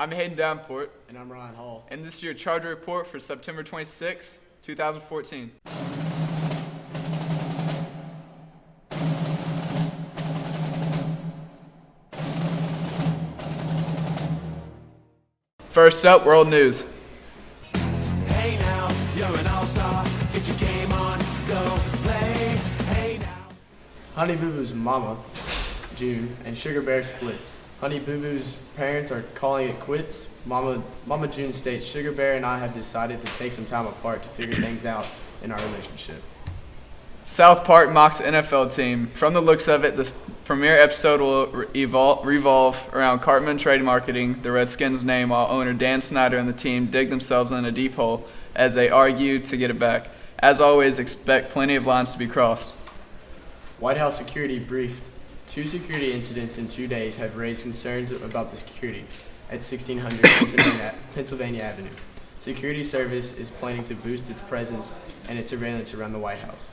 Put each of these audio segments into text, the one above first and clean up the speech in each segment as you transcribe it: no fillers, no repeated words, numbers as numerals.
I'm Hayden Davenport, And I'm Ryan Hall. and this is your Charger Report for September 26, 2014. First up, world news. Hey now, you're an all-star. Get your game on, go play. Hey now. Honey Boo Boo's mama, June, and Sugar Bear split. Honey Boo Boo's parents are calling it quits. Mama June states, Sugar Bear and I have decided to take some time apart to figure things out in our relationship. South Park mocks NFL team. From the looks of it, the premiere episode will revolve around Cartman trade marketing the Redskins' name, while owner Dan Snyder and the team dig themselves in a deep hole as they argue to get it back. As always, expect plenty of lines to be crossed. White House security briefed. 2 security incidents in 2 days have raised concerns about the security at 1600 Pennsylvania Avenue. Security Service is planning to boost its presence and its surveillance around the White House.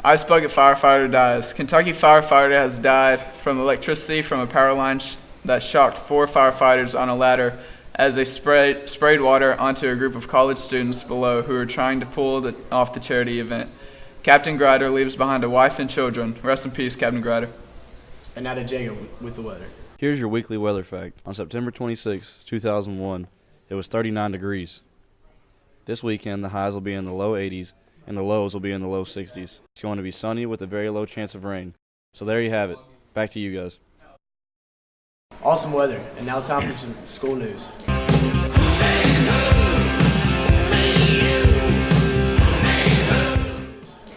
Ice bucket firefighter dies. Kentucky firefighter has died from electricity from a power line that shocked 4 firefighters on a ladder as they sprayed water onto a group of college students below who were trying to pull off the charity event. Captain Grider leaves behind a wife and children. Rest in peace, Captain Grider. And now to Jacob with the weather. Here's your weekly weather fact. On September 26, 2001, it was 39 degrees. This weekend, the highs will be in the low 80s and the lows will be in the low 60s. It's going to be sunny with a very low chance of rain. So there you have it. Back to you guys. Awesome weather, and now time for some school news.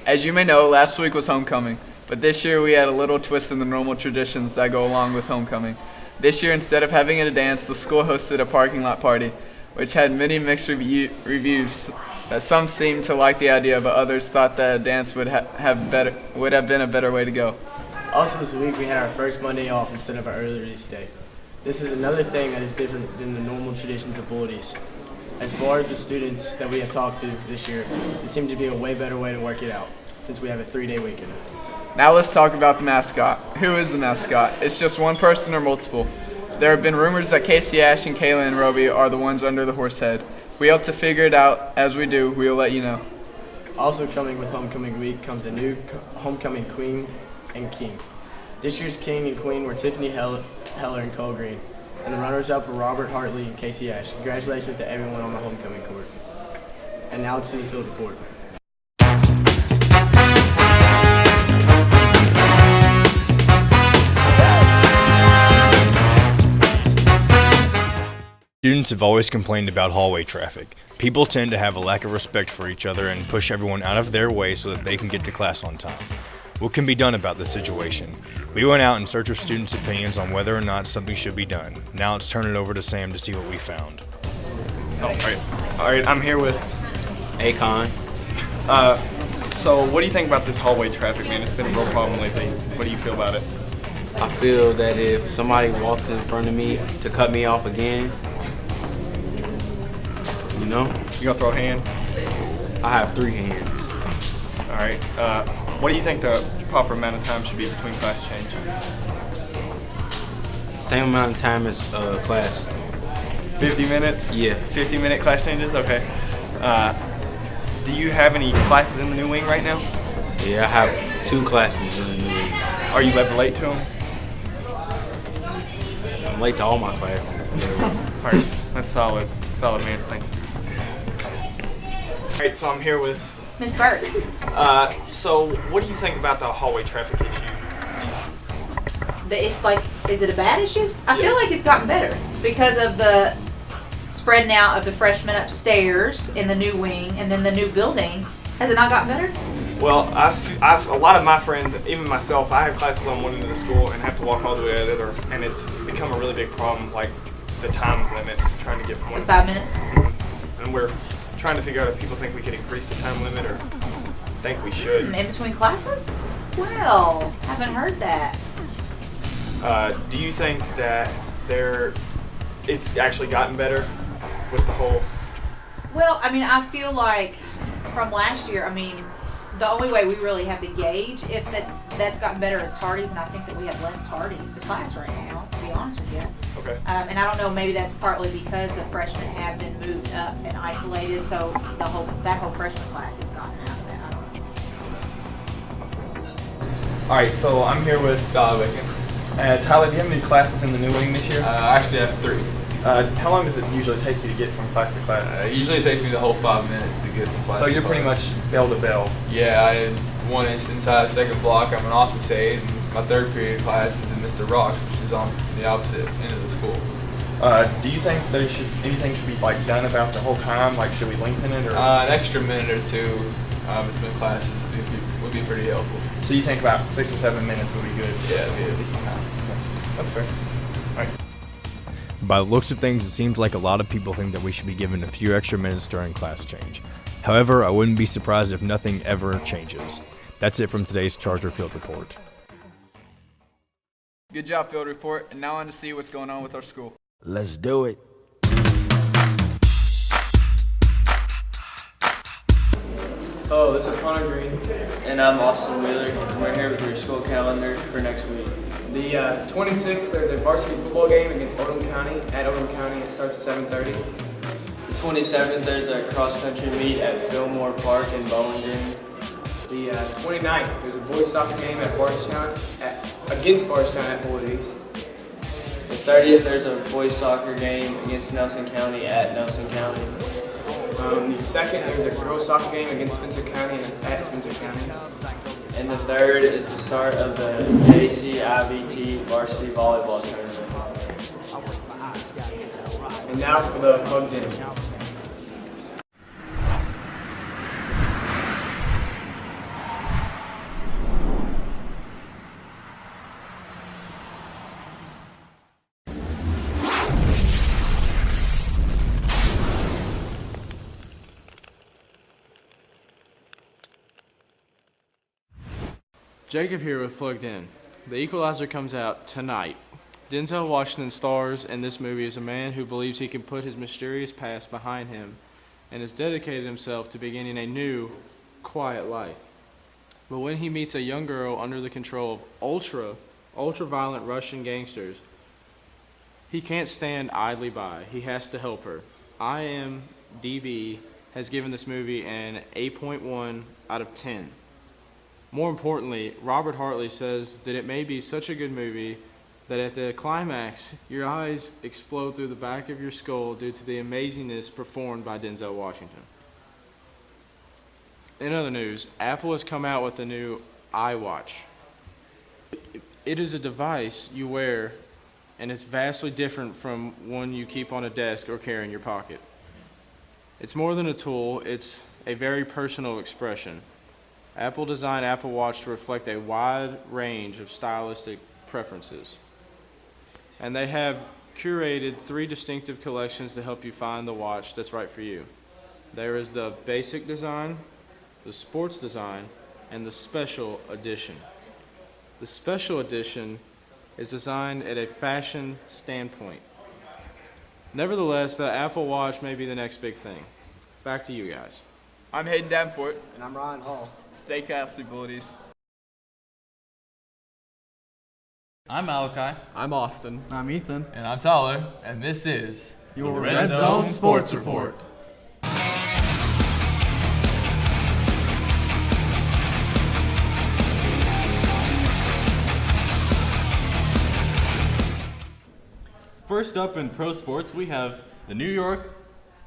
As you may know, last week was homecoming, but this year we had a little twist in the normal traditions that go along with homecoming. This year, instead of having a dance, the school hosted a parking lot party, which had many mixed reviews. That some seemed to like the idea, but others thought that a dance would have been a better way to go. Also this week we had our first Monday off instead of our early release day. This is another thing that is different than the normal traditions of Bullies. As far as the students that we have talked to this year, it seemed to be a way better way to work it out, since we have a 3-day weekend. Now let's talk about the mascot. Who is the mascot? It's just one person or multiple. There have been rumors that Casey Ash and Kayla and Roby are the ones under the horse head. We hope to figure it out. As we do, we will let you know. Also coming with homecoming week comes a new homecoming queen and king. This year's king and queen were Tiffany Heller and Cole Green, and the runners-up were Robert Hartley and Casey Ash. Congratulations to everyone on the homecoming court. And now to the field report. Students have always complained about hallway traffic. People tend to have a lack of respect for each other and push everyone out of their way so that they can get to class on time. What can be done about this situation? We went out in search of students' opinions on whether or not something should be done. Now let's turn it over to Sam to see what we found. All right, I'm here with Akon. So what do you think about this hallway traffic, man? It's been a real problem lately. What do you feel about it? I feel that if somebody walks in front of me to cut me off again, you know, You gonna throw hands? I have 3 hands. All right. What do you think the proper amount of time should be between class change? Same amount of time as class. 50 minutes? Yeah. 50-minute class changes? Okay. Do you have any classes in the new wing right now? Yeah, I have 2 classes in the new week. Are you ever late to them? I'm late to all my classes. So. All right. That's solid. Solid, man. Thanks. All right. So I'm here with. Miss Burke. So what do you think about the hallway traffic issue? It's like, is it a bad issue? I feel Yes. like it's gotten better because of the spreading out of the freshmen upstairs in the new wing and then the new building. Has it not gotten better? Well, I've a lot of my friends, even myself, I have classes on one end of the school and have to walk all the way to the other, and it's become a really big problem, like the time limit, trying to get from The one. 5 minutes? And we're trying to figure out if people think we could increase the time limit or think we should. In between classes? Well, haven't heard that. Do you think that it's actually gotten better with the whole? Well, I mean, I feel like from last year, I mean, the only way we really have to gauge if that's gotten better as tardies, and I think that we have less tardies to class right now, to be honest with you. Okay. And I don't know, maybe that's partly because the freshmen have been moved up and isolated, so that whole freshman class has gotten out of that. I don't know. All right, so I'm here with Tyler Becn. Tyler, do you have any classes in the new wing this year? I actually have 3. How long does it usually take you to get from class to class? It usually takes me the whole 5 minutes to get from class So to you're pretty class. much bell to bell. Yeah, I had 1 instance out of second block. I'm an office aide, and my third period class is in Mr. Rocks, which is on the opposite end of the school. Do you think anything should be like done about the whole time? Like, should we lengthen it, or? An extra minute or 2 between classes would be pretty helpful. So you think about 6 or 7 minutes would be good? Yeah, it'd be a decent time. That's fair. All right. By the looks of things, it seems like a lot of people think that we should be given a few extra minutes during class change. However, I wouldn't be surprised if nothing ever changes. That's it from today's Charger Field Report. Good job, Field Report. And now on to see what's going on with our school. Let's do it. Hello, this is Connor Green. And I'm Austin Wheeler. We're here with your school calendar for next week. The 26th, there's a varsity football game against Oldham County. At Oldham County, it starts at 7:30. The 27th, there's a cross-country meet at Fillmore Park in Bowling Green. The 29th, there's a boys soccer game at Bardstown, against Bardstown at Bullitt East. The 30th, there's a boys soccer game against Nelson County at Nelson County. The 2nd, there's a girls soccer game against Spencer County, and it's at Spencer County. And the 3rd is the start of the JCIVT varsity volleyball tournament. And now for the hug dinner. Jacob here with Plugged In. The Equalizer comes out tonight. Denzel Washington stars in this movie as a man who believes he can put his mysterious past behind him and has dedicated himself to beginning a new, quiet life. But when he meets a young girl under the control of ultra-violent Russian gangsters, he can't stand idly by. He has to help her. IMDb has given this movie an 8.1 out of 10. More importantly, Robert Hartley says that it may be such a good movie that at the climax, your eyes explode through the back of your skull due to the amazingness performed by Denzel Washington. In other news, Apple has come out with the new iWatch. It is a device you wear, and it's vastly different from one you keep on a desk or carry in your pocket. It's more than a tool, it's a very personal expression. Apple designed Apple Watch to reflect a wide range of stylistic preferences. And they have curated 3 distinctive collections to help you find the watch that's right for you. There is the basic design, the sports design, and the special edition. The special edition is designed at a fashion standpoint. Nevertheless, the Apple Watch may be the next big thing. Back to you guys. I'm Hayden Davenport. And I'm Ryan Hall. Stay classy, bullies. I'm Malachi. I'm Austin. I'm Ethan. And I'm Tyler. And this is your the Red Zone Sports Report. First up in pro sports, we have the New York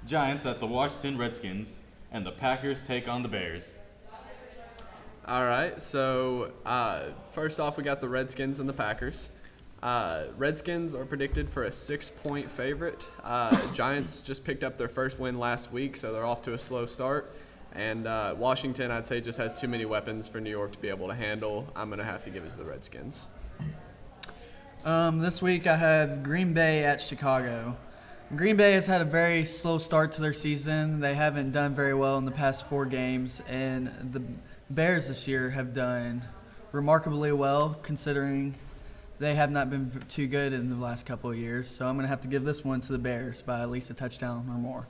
Giants at the Washington Redskins, and the Packers take on the Bears. All right, so first off, we got the Redskins and the Packers. Redskins are predicted for a 6-point favorite. Giants just picked up their first win last week, so they're off to a slow start. And Washington, I'd say, just has too many weapons for New York to be able to handle. I'm going to have to give it to the Redskins. This week I have Green Bay at Chicago. Green Bay has had a very slow start to their season. They haven't done very well in the past 4 games, and the Bears this year have done remarkably well considering they have not been too good in the last couple of years. So I'm going to have to give this one to the Bears by at least a touchdown or more.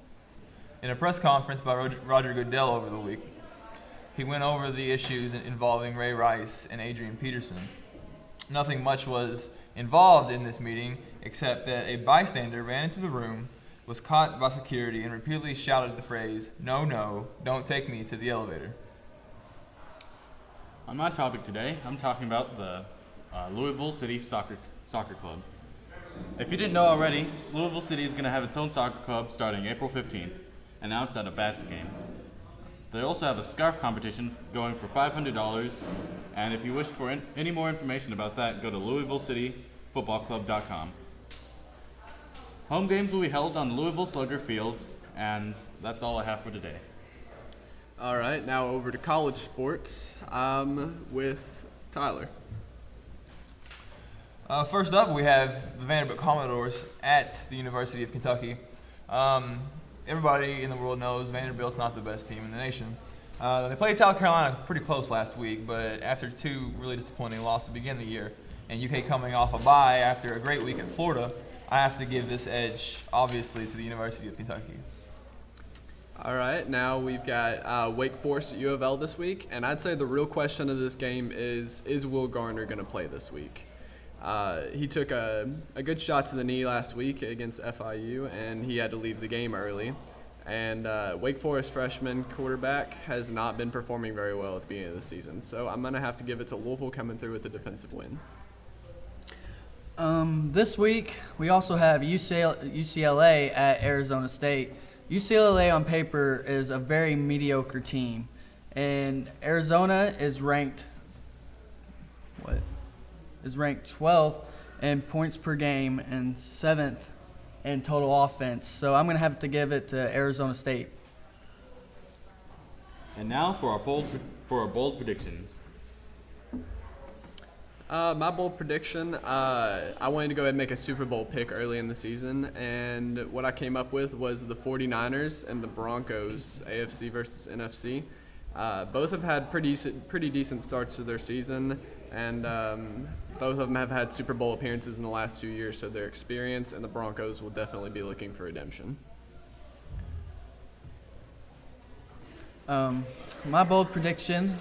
In a press conference by Roger Goodell over the week, He went over the issues involving Ray Rice and Adrian Peterson. Nothing much was involved in this meeting except that a bystander ran into the room, was caught by security, and repeatedly shouted the phrase, "No, no, don't take me to the elevator." On my topic today, I'm talking about the Louisville City Soccer Club. If you didn't know already, Louisville City is going to have its own soccer club starting April 15th, announced at a Bats game. They also have a scarf competition going for $500, and if you wish for any more information about that, go to LouisvilleCityFootballClub.com. Home games will be held on Louisville Slugger Field, and that's all I have for today. All right, now over to college sports with Tyler. First up, we have the Vanderbilt Commodores at the University of Kentucky. Everybody in the world knows Vanderbilt's not the best team in the nation. They played South Carolina pretty close last week, but after 2 really disappointing losses to begin the year, and UK coming off a bye after a great week at Florida, I have to give this edge, obviously, to the University of Kentucky. All right, now we've got Wake Forest at U of L this week, and I'd say the real question of this game is Will Garner going to play this week? He took a good shot to the knee last week against FIU, and he had to leave the game early. And Wake Forest freshman quarterback has not been performing very well at the beginning of the season. So I'm going to have to give it to Louisville coming through with a defensive win. This week, we also have UCLA at Arizona State. UCLA on paper is a very mediocre team, and Arizona is ranked 12th in points per game and 7th in total offense. So I'm going to have to give it to Arizona State. And now for our bold predictions. My bold prediction, I wanted to go ahead and make a Super Bowl pick early in the season, and what I came up with was the 49ers and the Broncos, AFC versus NFC. Both have had pretty decent starts to their season, and both of them have had Super Bowl appearances in the last 2 years, so their experience, and the Broncos will definitely be looking for redemption. My bold prediction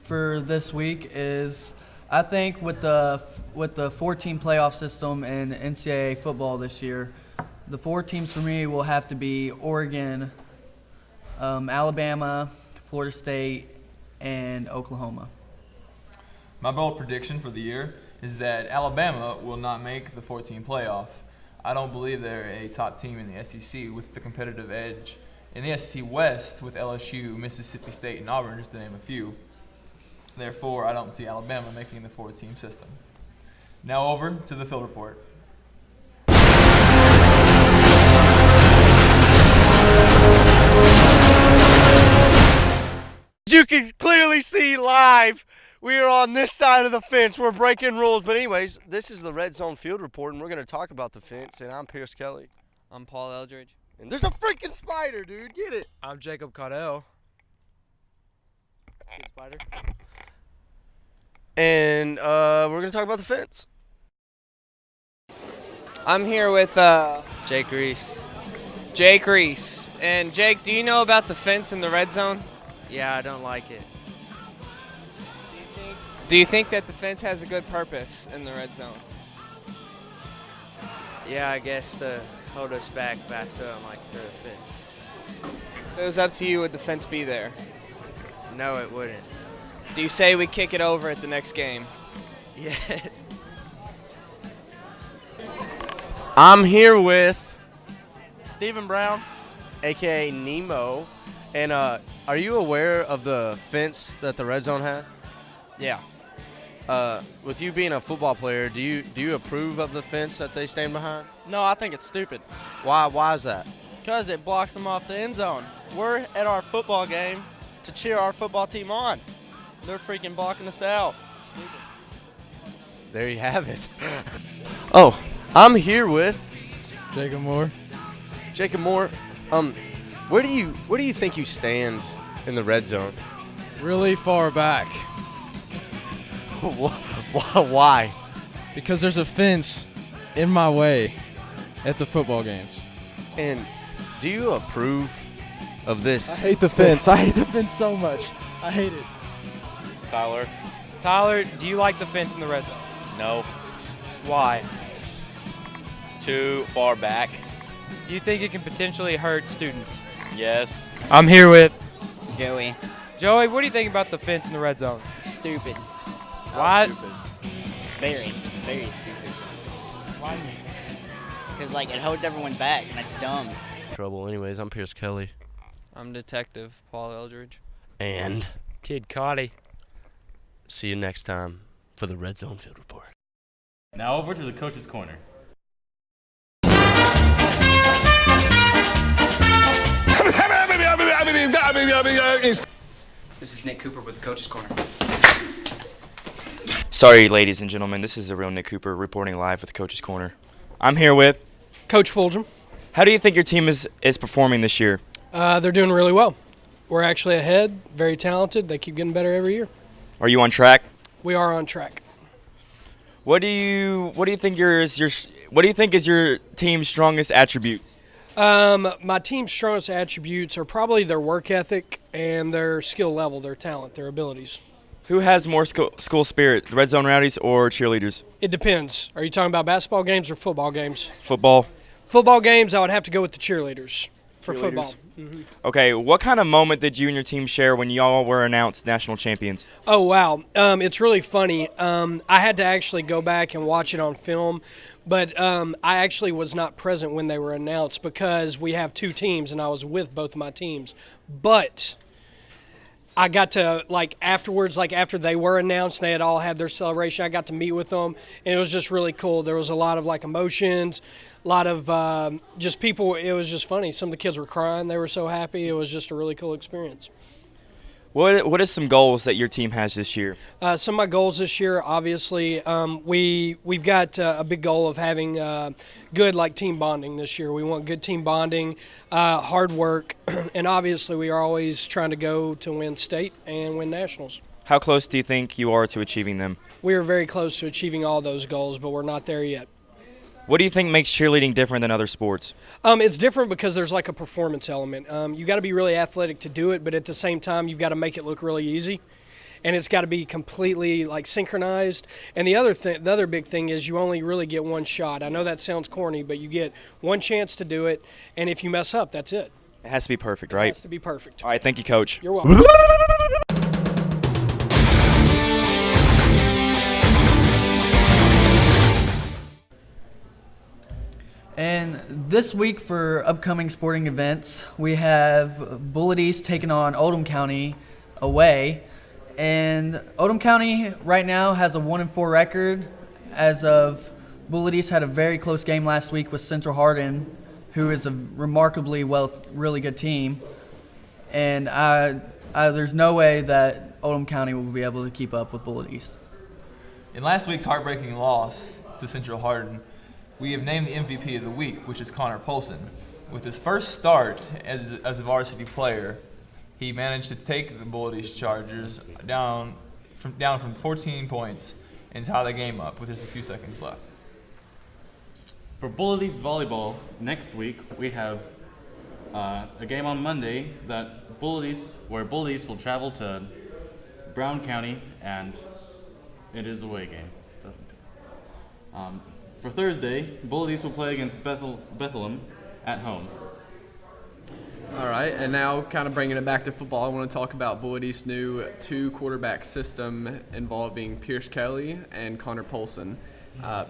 for this week is, I think with the 4-team playoff system in NCAA football this year, the 4 teams for me will have to be Oregon, Alabama, Florida State, and Oklahoma. My bold prediction for the year is that Alabama will not make the 14 playoff. I don't believe they're a top team in the SEC with the competitive edge in the SEC West with LSU, Mississippi State, and Auburn, just to name a few. Therefore, I don't see Alabama making the 4-team system. Now over to the field report. You can clearly see live, we are on this side of the fence. We're breaking rules. But anyways, this is the Red Zone Field Report, and we're going to talk about the fence. And I'm Pierce Kelly. I'm Paul Eldridge. And there's a freaking spider, dude. Get it. I'm Jacob Caudell. Spider. And we're going to talk about the fence. I'm here with Jake Reese. Jake Reese. And Jake, do you know about the fence in the red zone? Yeah, I don't like it. Do you think that the fence has a good purpose in the red zone? Yeah, I guess to hold us back faster on like the fence. If it was up to you, would the fence be there? No, it wouldn't. Do you say we kick it over at the next game? Yes. I'm here with Stephen Brown, aka Nemo. And are you aware of the fence that the Red Zone has? Yeah. With you being a football player, do you approve of the fence that they stand behind? No, I think it's stupid. Why is that? Because it blocks them off the end zone. We're at our football game to cheer our football team on. They're freaking blocking us out. It's stupid. There you have it. Oh, I'm here with Jacob Moore. Jacob Moore. Where do you think you stand in the red zone? Really far back. Why? Because there's a fence in my way at the football games. And do you approve of this? I hate the fence. I hate the fence so much. I hate it. Tyler. Tyler, do you like the fence in the red zone? No. Why? It's too far back. Do you think it can potentially hurt students? Yes. I'm here with Joey. Joey, what do you think about the fence in the red zone? It's stupid. Why? Very stupid. Why? Because like it holds everyone back, and that's dumb. Trouble. Anyways, I'm Pierce Kelly. I'm Detective Paul Eldridge. And Kid Cotty. see you next time for the Red Zone Field Report. Now over to the Coach's Corner. This is Nick Cooper with the Coach's Corner. Sorry, ladies and gentlemen, this is the real Nick Cooper reporting live with the Coach's Corner. I'm here with Coach Fulgham. How do you think your team is performing this year? They're doing really well. We're actually ahead, very talented. They keep getting better every year. Are you on track? We are on track. What do you think is your team's strongest attributes? My team's strongest attributes are probably their work ethic and their skill level, their talent, their abilities. Who has more school spirit, the Red Zone Rowdies or cheerleaders? It depends. Are you talking about basketball games or football games? Football. Football games, I would have to go with the cheerleaders for football. Mm-hmm. Okay, what kind of moment did you and your team share when y'all were announced national champions? Oh, wow. It's really funny. I had to actually go back and watch it on film, but I actually was not present when they were announced because we have two teams, and I was with both of my teams. But I got to, afterwards, after they were announced, they had all had their celebration, I got to meet with them, and it was just really cool. There was a lot of, emotions, a lot of just people. It was just funny. Some of the kids were crying. They were so happy. It was just a really cool experience. What is some goals that your team has this year? Some of my goals this year, obviously, we've got a big goal of having good team bonding this year. We want good team bonding, hard work, and obviously we are always trying to go to win state and win nationals. How close do you think you are to achieving them? We are very close to achieving all those goals, but we're not there yet. What do you think makes cheerleading different than other sports? It's different because there's a performance element. You got to be really athletic to do it, but at the same time, you've got to make it look really easy, and it's got to be completely synchronized. And the other big thing is you only really get one shot. I know that sounds corny, but you get one chance to do it, and if you mess up, that's it. It has to be perfect, right? It has to be perfect. All right, thank you, Coach. You're welcome. And this week for upcoming sporting events, we have Bullitt East taking on Oldham County away. And Oldham County right now has a 1-4 record. As of Bullitt East had a very close game last week with Central Hardin, who is a remarkably really good team. And there's no way that Oldham County will be able to keep up with Bullitt East. In last week's heartbreaking loss to Central Hardin, we have named the MVP of the week, which is Connor Polson. With his first start as a varsity player, he managed to take the Bullitt East Chargers down from 14 points and tie the game up with just a few seconds left. For Bullitt East volleyball, next week we have a game on Monday where Bullitt East will travel to Brown County, and it is a away game. For Thursday, Bullitt East will play against Bethlehem at home. All right, and now kind of bringing it back to football, I want to talk about Bullitt East's new 2-quarterback system involving Pierce Kelly and Connor Polson.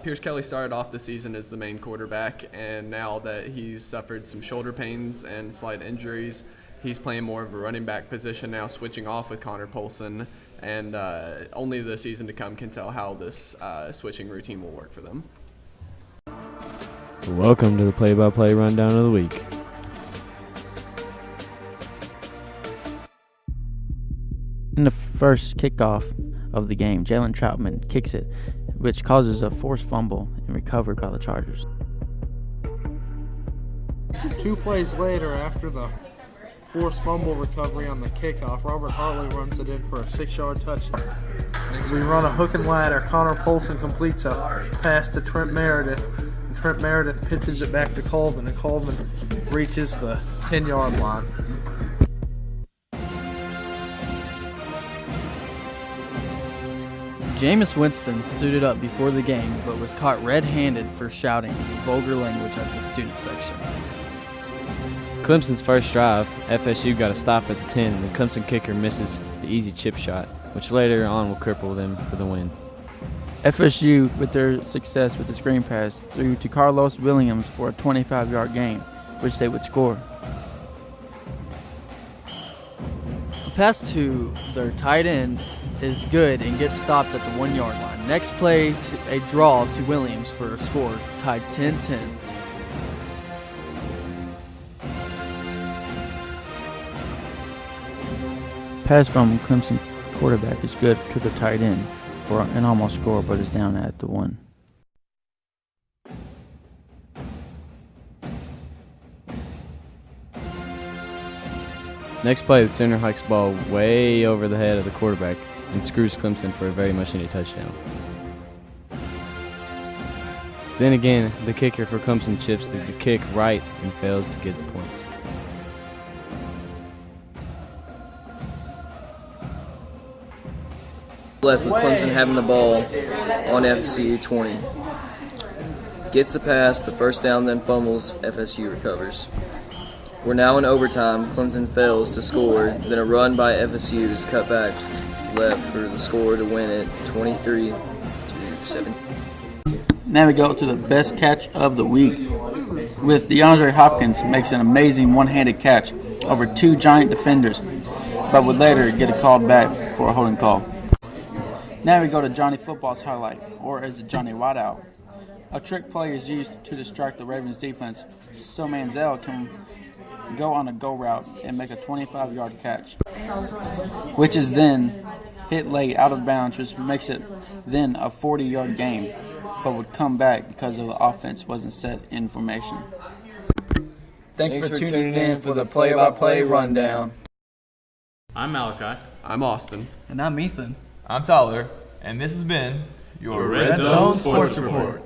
Pierce Kelly started off the season as the main quarterback, and now that he's suffered some shoulder pains and slight injuries, he's playing more of a running back position now, switching off with Connor Polson, and only the season to come can tell how this switching routine will work for them. Welcome to the play-by-play rundown of the week. In the first kickoff of the game, Jalen Troutman kicks it, which causes a forced fumble and recovered by the Chargers. 2 plays later, after the forced fumble recovery on the kickoff, Robert Hartley runs it in for a 6-yard touchdown. As we run a hook and ladder, Connor Polson completes a pass to Trent Meredith. And Trent Meredith pitches it back to Colvin, and Colvin reaches the 10-yard line. Jameis Winston suited up before the game but was caught red-handed for shouting vulgar language at the student section. Clemson's first drive, FSU got a stop at the 10, and the Clemson kicker misses the easy chip shot, which later on will cripple them for the win. FSU, with their success with the screen pass, threw to Carlos Williams for a 25-yard gain, which they would score. A pass to their tight end is good and gets stopped at the 1-yard line. Next play, a draw to Williams for a score, tied 10-10. Pass from Clemson quarterback is good to the tight end for an almost score, but is down at the 1. Next play, the center hikes ball way over the head of the quarterback and screws Clemson for a very much needed touchdown. Then again, the kicker for Clemson chips the kick right and fails to get the point. Left with Clemson having the ball on FSU 20. Gets the pass, the first down, then fumbles, FSU recovers. We're now in overtime. Clemson fails to score. Then a run by FSU is cut back left for the score to win it 23-7. Now we go to the best catch of the week. With DeAndre Hopkins makes an amazing one-handed catch over 2 giant defenders, but would later get a call back for a holding call. Now we go to Johnny Football's highlight, or as a Johnny Wideout. A trick play is used to distract the Ravens defense so Manziel can go on a go route and make a 25-yard catch, which is then hit late out of bounds, which makes it then a 40-yard game, but would come back because the offense wasn't set in formation. Thanks for tuning in for the play-by-play rundown. I'm Malachi. I'm Austin. And I'm Ethan. I'm Tyler, and this has been your Red Zone Sports Report.